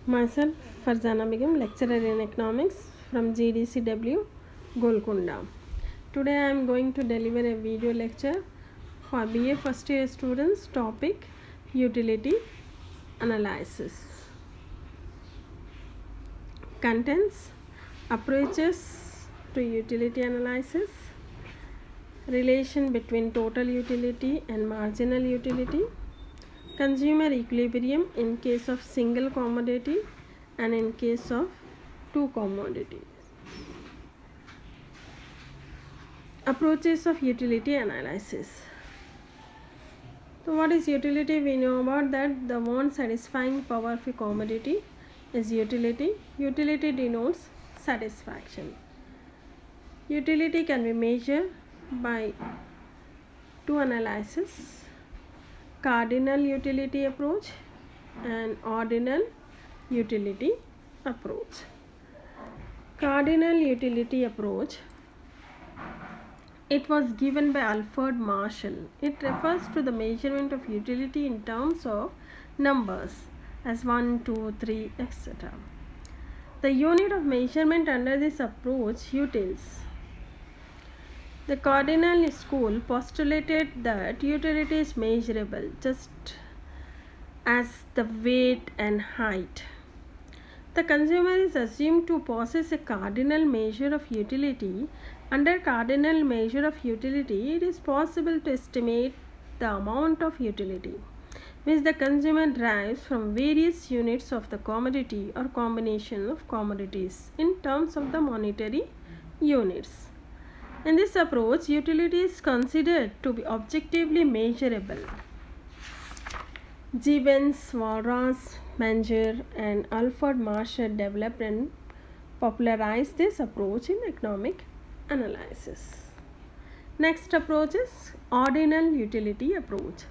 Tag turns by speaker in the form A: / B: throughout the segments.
A: Myself, Farzana Begum, lecturer in economics from GDCW, Golconda. Today I am going to deliver a video lecture for BA first year students. Topic utility analysis. Contents: approaches to utility analysis, relation between total utility and marginal utility, consumer equilibrium in case of single commodity and in case of two commodities. Approaches of utility analysis. So what is utility? We know about that the want satisfying power of a commodity is utility. Utility denotes satisfaction. Utility can be measured by two analyses: cardinal utility approach and ordinal utility approach. Cardinal utility approach, it was given by Alfred Marshall. It refers to the measurement of utility in terms of numbers as 1, 2, 3, etc. The unit of measurement under this approach, utils. The cardinal school postulated that utility is measurable just as the weight and height. The consumer is assumed to possess a cardinal measure of utility. Under cardinal measure of utility, it is possible to estimate the amount of utility which the consumer derives from various units of the commodity or combination of commodities in terms of the monetary units. In this approach, utility is considered to be objectively measurable. Gibbons, Walras, Manger, and Alfred Marshall developed and popularized this approach in economic analysis. Next approach is ordinal utility approach.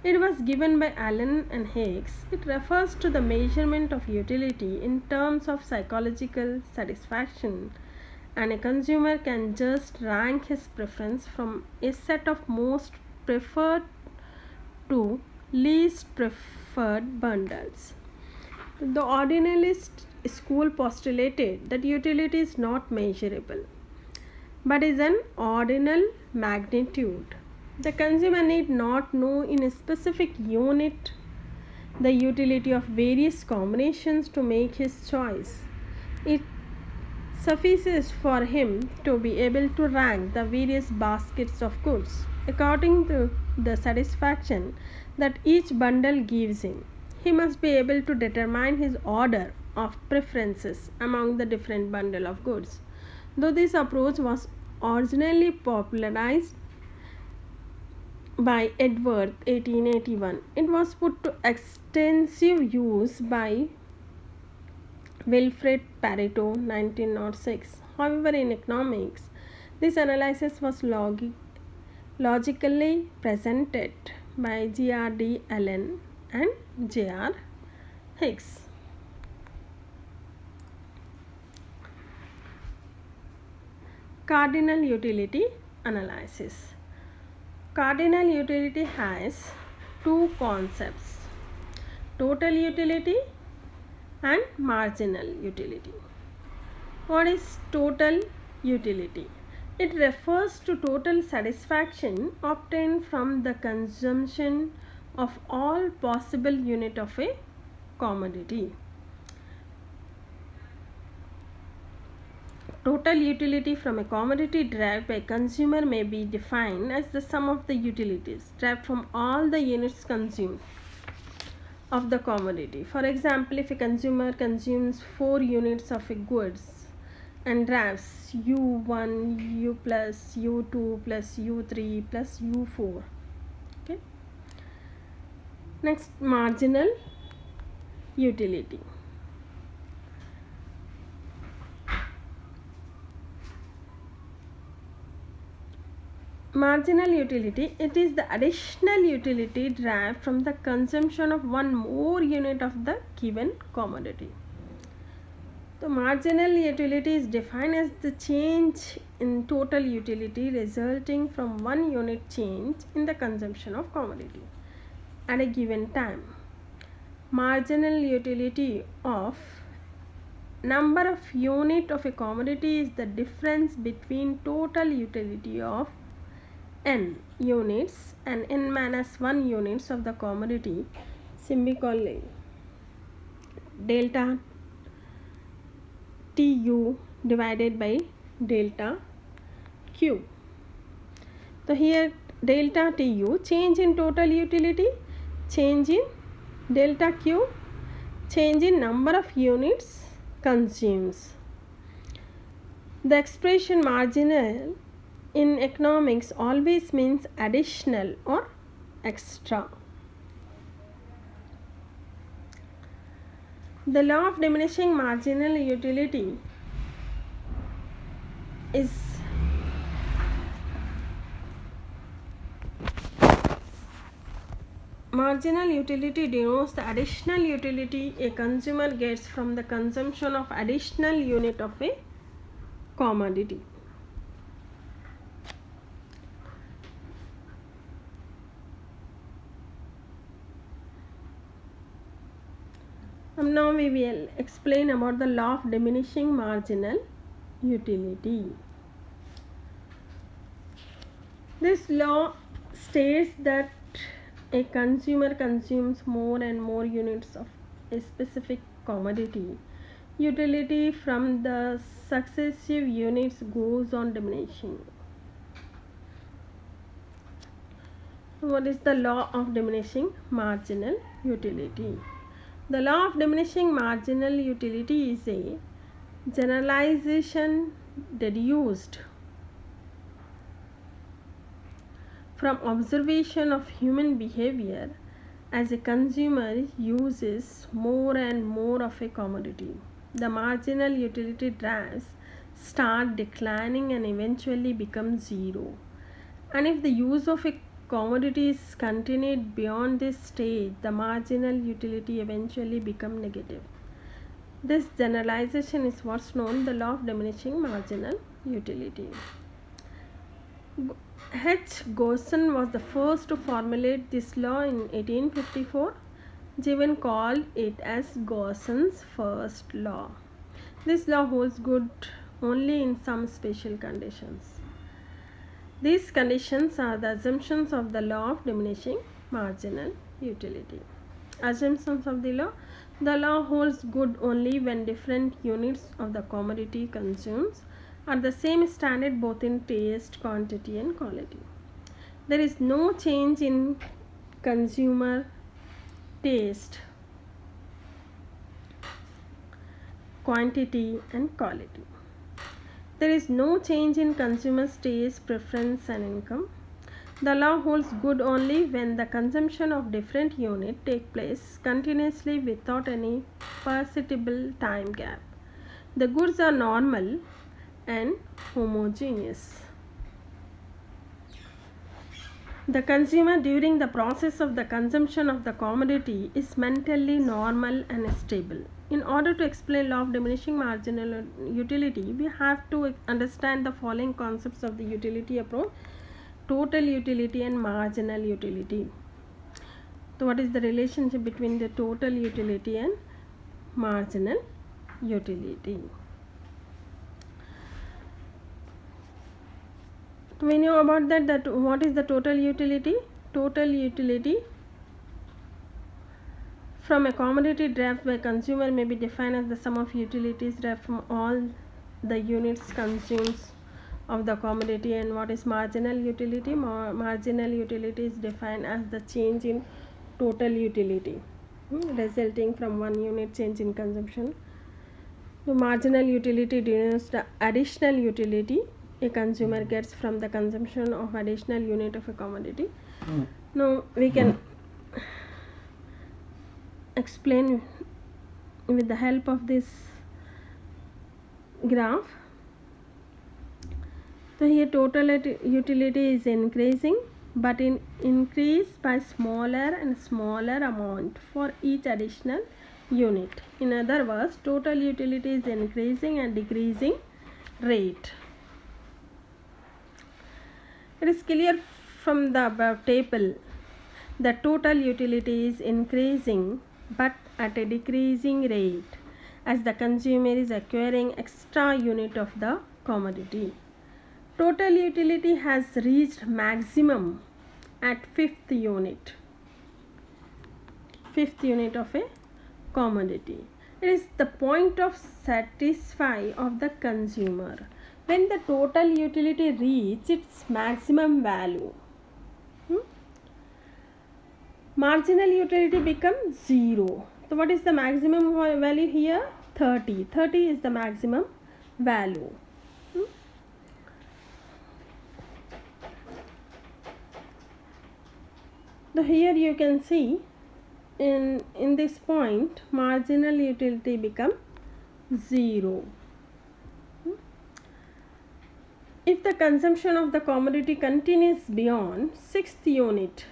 A: It was given by Allen and Hicks. It refers to the measurement of utility in terms of psychological satisfaction, and a consumer can just rank his preference from a set of most preferred to least preferred bundles. The ordinalist school postulated that utility is not measurable but is an ordinal magnitude. The consumer need not know in a specific unit the utility of various combinations to make his choice. It suffices for him to be able to rank the various baskets of goods according to the satisfaction that each bundle gives him. He must be able to determine his order of preferences among the different bundle of goods. Though this approach was originally popularized by Edworth 1881, it was put to extensive use by Wilfred Pareto 1906. However, in economics, this analysis was logically presented by G.R.D. Allen and J.R. Hicks. Cardinal utility analysis. Cardinal utility has two concepts: total utility and marginal utility. What is total utility? It refers to total satisfaction obtained from the consumption of all possible unit of a commodity. Total utility from a commodity derived by consumer may be defined as the sum of the utilities derived from all the units consumed of the commodity. For example, if a consumer consumes 4 units of a goods and derives U1, U plus, U2 plus, U3 plus, U4. Okay. Next, marginal utility. Marginal utility, it is the additional utility derived from the consumption of one more unit of the given commodity. The marginal utility is defined as the change in total utility resulting from one unit change in the consumption of commodity at a given time. marginal utility of number of unit of a commodity is the difference between total utility of n units and n minus 1 units of the commodity, simply called delta tu divided by delta q. So here delta tu, change in total utility, change in delta q, change in number of units consumes. The expression marginal in economics always means additional or extra. The law of diminishing marginal utility is marginal utility denotes the additional utility a consumer gets from the consumption of additional unit of a commodity. Now we will explain about the law of diminishing marginal utility. This law states that a consumer consumes more and more units of a specific commodity. Utility from the successive units goes on diminishing. What is the law of diminishing marginal utility? The law of diminishing marginal utility is a generalization deduced from observation of human behavior as a consumer uses more and more of a commodity. The marginal utility drives start declining and eventually become zero. And if the use of a commodity is continued beyond this stage, the marginal utility eventually become negative. This generalization is what's known the law of diminishing marginal utility. H. Gosson was the first to formulate this law in 1854. Given called it as Gosson's first law. This law holds good only in some special conditions. These conditions are the assumptions of the law of diminishing marginal utility. Assumptions of the law. The law holds good only when different units of the commodity consumes are the same standard both in taste, quantity and quality. There is no change in consumer taste, quantity and quality. There is no change in consumer's taste, preference and income. The law holds good only when the consumption of different units take place continuously without any perceptible time gap. The goods are normal and homogeneous. The consumer during the process of the consumption of the commodity is mentally normal and stable. In order to explain law of diminishing marginal utility, we have to understand the following concepts of the utility approach: total utility and marginal utility. So what is the relationship between the total utility and marginal utility? We know about that what is the total utility? Total utility from a commodity derived by consumer may be defined as the sum of utilities derived from all the units consumed of the commodity. And what is marginal utility? Marginal utility is defined as the change in total utility resulting from one unit change in consumption. The marginal utility denotes the additional utility a consumer gets from the consumption of additional unit of a commodity. Now we can explain with the help of this graph. So here total utility is increasing, but increase by smaller and smaller amount for each additional unit. In other words, total utility is increasing and decreasing rate. It is clear from the above table that total utility is increasing but at a decreasing rate as the consumer is acquiring extra unit of the commodity. Total utility has reached maximum at fifth unit of a commodity. It is the point of satisfy of the consumer when the total utility reaches its maximum value. Marginal utility becomes 0. So what is the maximum value here? 30. 30 is the maximum value. So here you can see in this point marginal utility become 0. If the consumption of the commodity continues beyond 6th unit,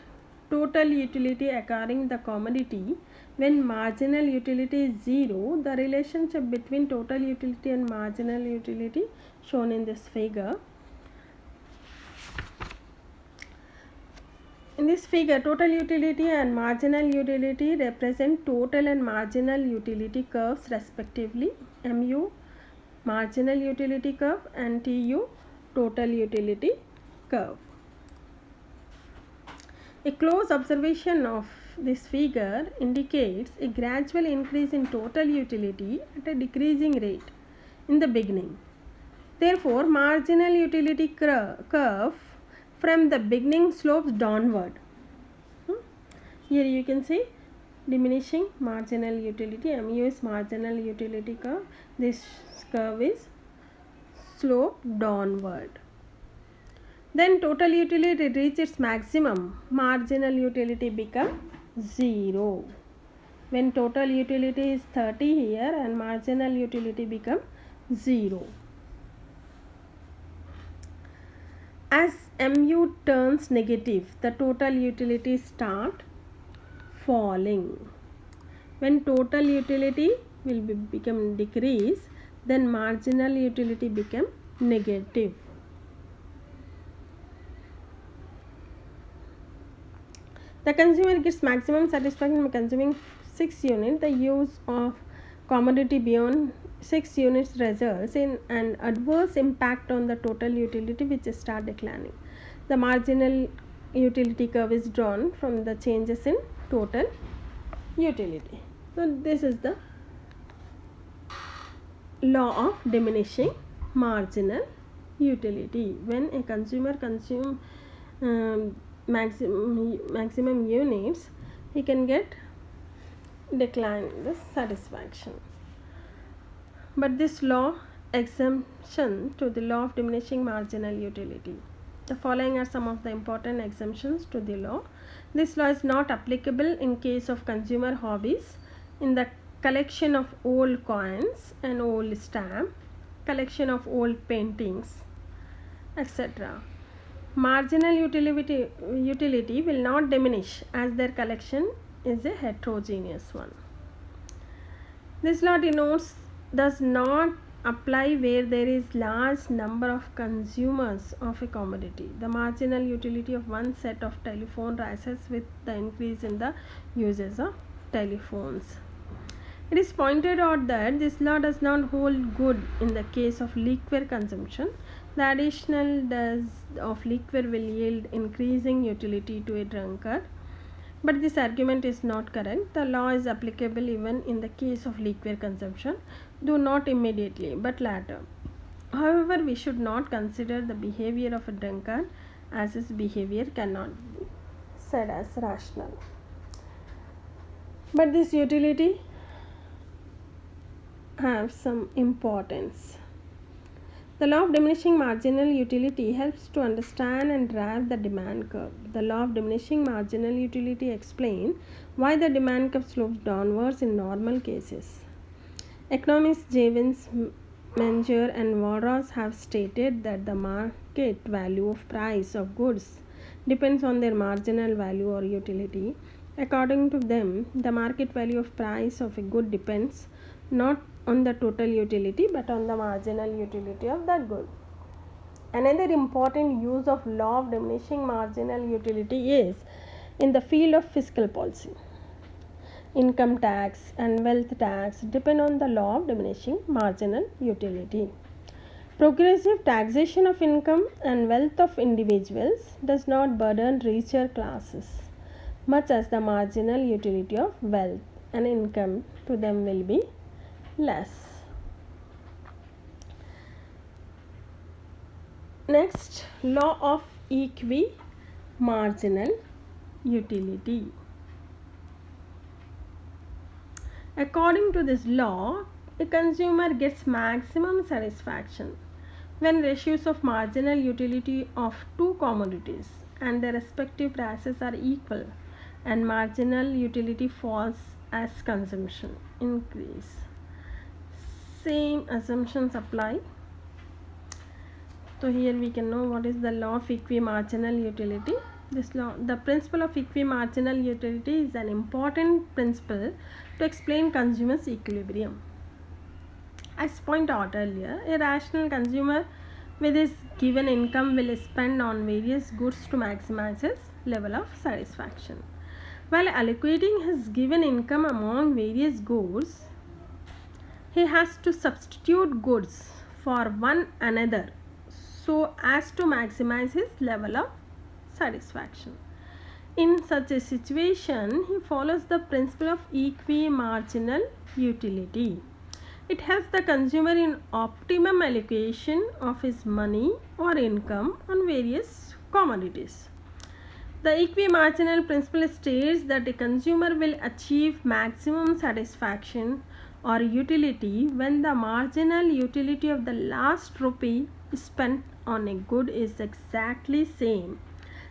A: total utility acquiring the commodity when marginal utility is 0, the relationship between total utility and marginal utility shown in this figure. In this figure, total utility and marginal utility represent total and marginal utility curves respectively. MU marginal utility curve and TU total utility curve. A close observation of this figure indicates a gradual increase in total utility at a decreasing rate in the beginning. Therefore, marginal utility curve from the beginning slopes downward. Here you can see diminishing marginal utility. MU is marginal utility curve. This curve is slope downward. Then total utility reaches its maximum. Marginal utility become 0. When total utility is 30 here and marginal utility become 0. As MU turns negative, the total utility start falling. When total utility will become decrease, then marginal utility become negative. The consumer gets maximum satisfaction by consuming 6 units. The use of commodity beyond 6 units results in an adverse impact on the total utility, which start declining. The marginal utility curve is drawn from the changes in total utility. So this is the law of diminishing marginal utility. When a consumer consumes maximum units, he can get decline the satisfaction. But this law exemption to the law of diminishing marginal utility. The following are some of the important exemptions to the law. This law is not applicable in case of consumer hobbies, in the collection of old coins and old stamps, collection of old paintings, etc. Marginal utility will not diminish as their collection is a heterogeneous one. This law does not apply where there is large number of consumers of a commodity. The marginal utility of one set of telephone rises with the increase in the uses of telephones. It is pointed out that this law does not hold good in the case of liquor consumption. The additional dose of liquor will yield increasing utility to a drunkard. But this argument is not correct. The law is applicable even in the case of liquor consumption, though not immediately but later. However, we should not consider the behavior of a drunkard as his behavior cannot be said as rational. But this utility have some importance. The law of diminishing marginal utility helps to understand and drive the demand curve. The law of diminishing marginal utility explains why the demand curve slopes downwards in normal cases. Economists Jevons, Menger and Walras have stated that the market value of price of goods depends on their marginal value or utility. According to them, the market value of price of a good depends not on the total utility but on the marginal utility of that good. Another important use of law of diminishing marginal utility is in the field of fiscal policy. income tax and wealth tax depend on the law of diminishing marginal utility. Progressive taxation of income and wealth of individuals does not burden richer classes, much as the marginal utility of wealth and income to them will be less. Next, law of equimarginal utility. According to this law, a consumer gets maximum satisfaction when ratios of marginal utility of two commodities and their respective prices are equal and marginal utility falls as consumption increase. Same assumptions apply. So here we can know what is the law of equimarginal utility. This law, the principle of equimarginal utility, is an important principle to explain consumers' equilibrium. As pointed out earlier, a rational consumer with his given income will spend on various goods to maximize his level of satisfaction. While allocating his given income among various goods, he has to substitute goods for one another so as to maximize his level of satisfaction. In such a situation, he follows the principle of equimarginal utility. It helps the consumer in optimum allocation of his money or income on various commodities. The equimarginal principle states that a consumer will achieve maximum satisfaction or utility when the marginal utility of the last rupee spent on a good is exactly same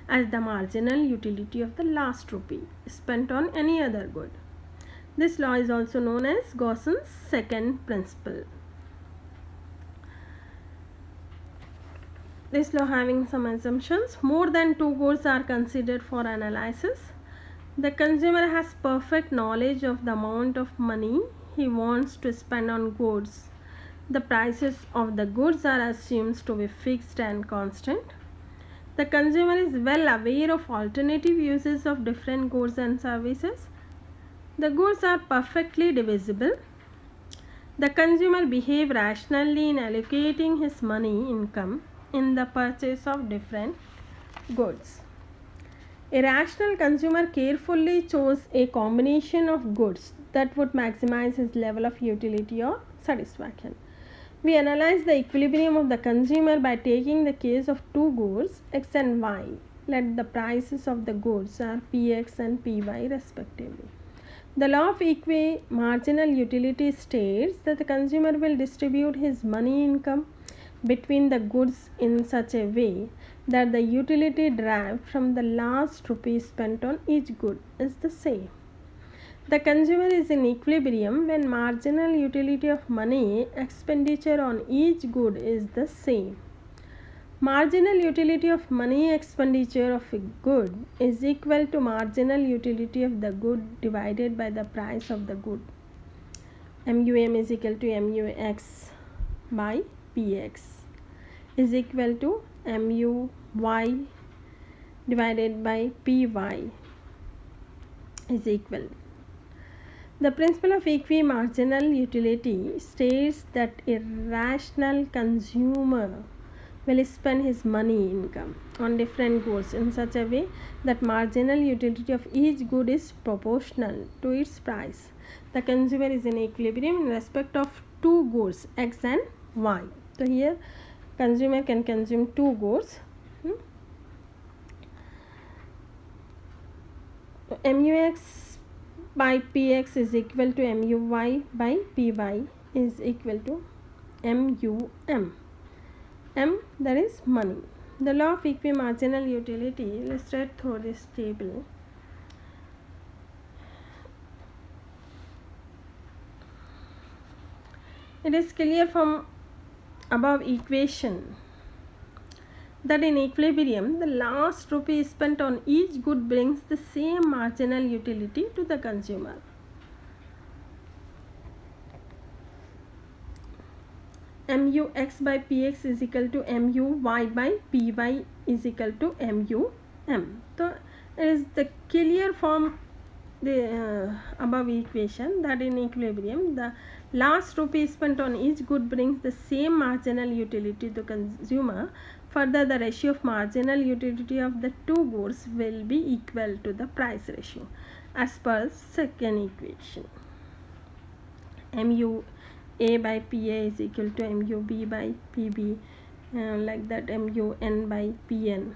A: as the marginal utility of the last rupee spent on any other good. This law is also known as Gauss's second principle. This law having some assumptions. More than two goods are considered for analysis. The consumer has perfect knowledge of the amount of money he wants to spend on goods. The prices of the goods are assumed to be fixed and constant. The consumer is well aware of alternative uses of different goods and services. The goods are perfectly divisible. The consumer behaves rationally in allocating his money income in the purchase of different goods. A rational consumer carefully chose a combination of goods that would maximize his level of utility or satisfaction. We analyze the equilibrium of the consumer by taking the case of two goods, X and Y. Let the prices of the goods are Px and Py respectively. The law of equimarginal utility states that the consumer will distribute his money income between the goods in such a way that the utility derived from the last rupee spent on each good is the same. The consumer is in equilibrium when marginal utility of money expenditure on each good is the same. Marginal utility of money expenditure of a good is equal to marginal utility of the good divided by the price of the good. MUM is equal to MUX by PX is equal to MUY divided by PY is equal. The principle of equimarginal utility states that a rational consumer will spend his money income on different goods in such a way that marginal utility of each good is proportional to its price. The consumer is in equilibrium in respect of two goods, X and Y. So here consumer can consume two goods. MUX by Px is equal to MUY by Py is equal to MUM. M, that is money. The law of equimarginal utility illustrated through this table. It is clear from above equation that in equilibrium the last rupee spent on each good brings the same marginal utility to the consumer. MUX by PX is equal to MUY by PY is equal to MUM. So it is the clear form the above equation, that in equilibrium the last rupee spent on each good brings the same marginal utility to consumer. Further, the ratio of marginal utility of the two goods will be equal to the price ratio as per second equation. Mu A by PA is equal to Mu B by PB, like that Mu N by Pn.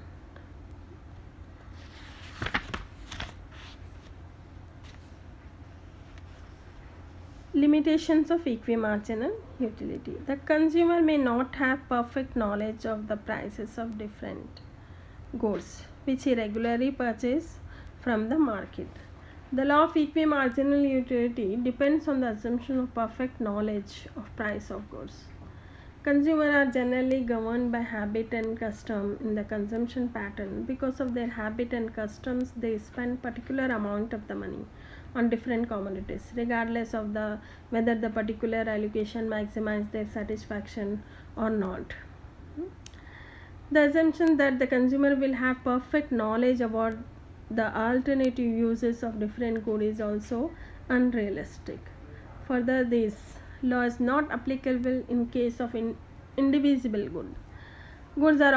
A: Limitations of equimarginal utility. The consumer may not have perfect knowledge of the prices of different goods which he regularly purchases from the market. The law of equimarginal utility depends on the assumption of perfect knowledge of price of goods. Consumers are generally governed by habit and custom in the consumption pattern. Because of their habit and customs, they spend particular amount of the money on different commodities, regardless of the whether the particular allocation maximizes their satisfaction or not. The assumption that the consumer will have perfect knowledge about the alternative uses of different goods is also unrealistic. Further, this law is not applicable in case of indivisible goods. Goods are